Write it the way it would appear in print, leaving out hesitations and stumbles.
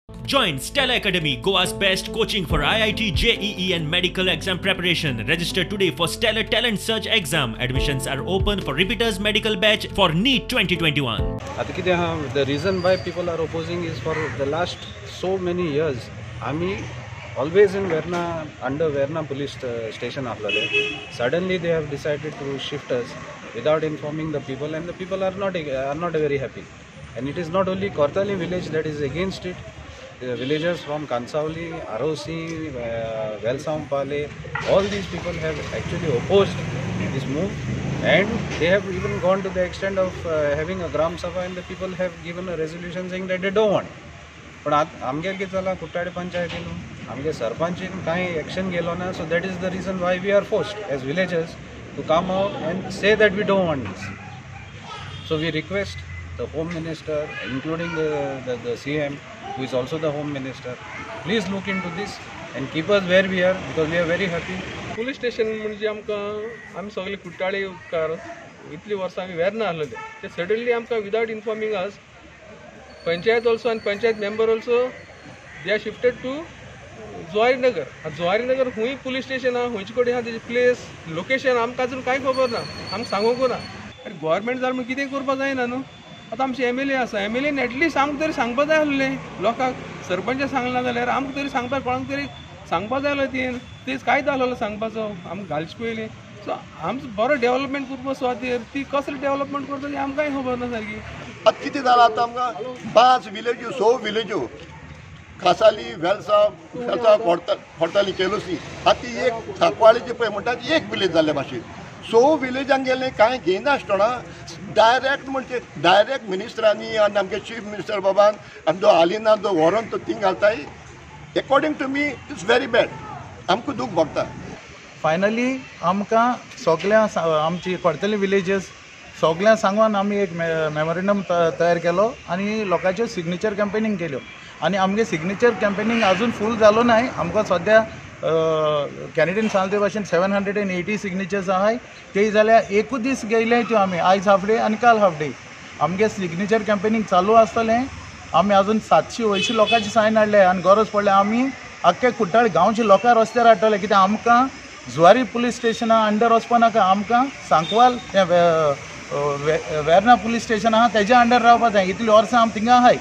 Join Stella Academy, Goa's best coaching for IIT, JEE and medical exam preparation. Register today for Stellar Talent Search exam. Admissions are open for repeaters medical batch for NEET 2021. The reason why people are opposing is for the last so many years. आम्ही always in Verna, under Verna police station आपल्याला. Suddenly they have decided to shift us without informing the people, and the people are not very happy. And it is not only Kortali village that is against it. The villagers from Kansauli, Arosi, Velsampale, all these people have actually opposed this move, and they have even gone to the extent of having a Gram Sabha, and the people have given a resolution saying that they don't want. पण आमगे की चला कुट्टाडे पंचायतीन आमगे सरपंचीन काही action गेलो ना, so that is the reason why we are forced as villagers to come out and say that we don't want this. So we request the Home Minister, including the CM, who is also the Home Minister, please look into this and keep us where we are, because we are very happy. Police station म्हणजे आम्ही सगळे कुट्टाळे उपकार इतली वर्सां आम्ही Verna आसलेले ते suddenly आमकां without informing us panchayat also आनी panchayat member also they are shifted to Zuarinagar. Zuarinagar खूंय पुलीस स्टेशन आहा, खंयचे कडेन आहा तेजी प्लेस लोकेशन आमकां अजून कांय खबर ना, आमकां सांगूंक ना. आनी गोवोरमेंट जाल्यार मागीर कितें करपा जायना न्हू. आतां आमचे MLA आसा, MLAन एटलीस्ट आमकां तरी सांगपा जाय आसलें. लोकांक सरपंच सांगना जाल्यार आमकां तरी सांगपाक कोणाक तरी सांगपा जाय आसलें. तेच कायदो आसलो सांगपाचो आमकां घालचे पयलीं. सो आमचो बरो डेव्हलपमेंट करपा सुवातेर ती कसलें डेव्हलपमेंट करता तें आमकां खबर ना सारकी. आतां कितें जालां आतां आमकां 5 विलेज्यो 6 विलेज्यो कासाली वेलसा खोर्ताली केलोसी आतां एक सांकवाळे जे पळय म्हणटा ती एक विलेज जाल्ले भाशेन 6 विलेजांक गेले कांय घेयना आसतना डायरेक्ट म्हणजे डायरेक्ट मिनिस्टरांनी आनी आमगे चीफ मिनिस्टर बाबान आनी जो हालिना जो व्हरोन तो थिंग घालताय according to me it's very bad. आमकां दूख भोगता. फायनली आमकां सगळ्या आमची खोर्ताली विलेजीस सगळ्यां सांगून आमी एक मेमोरेंडम तयार केलो आनी लोकांच्यो सिग्नेचर कॅम्पेनींग केल्यो. आनी आमगे सिग्नेचर कॅम्पेनींग अजून फूल जालो नाय. आमकां सद्या कॅनेडियन सांगले भाशेन 780 सिग्नेचर्स आहाय. ते जाल्यार एकूच दीस गेले त्यो आमी आयज हाफ डे आनी काल हाफ डे. आमगे सिग्नेचर कॅम्पेनींग चालू आसतलें. आमी अजून 780 लोकांची सायन हाडले आनी गरज पडले आमी आख्खे कुट्टाळे गांवचे लोकां रस्त्यार हाडटले, कित्याक आमकां जुवारी पुलीस स्टेशना अंडर वचपा नाका. आमकां सांकवाल वेर्ना पुलीस स्टेशन आहा तेज्या अंडर रावपा जाय. इतली वर्सां आमी थिंगा आहाय.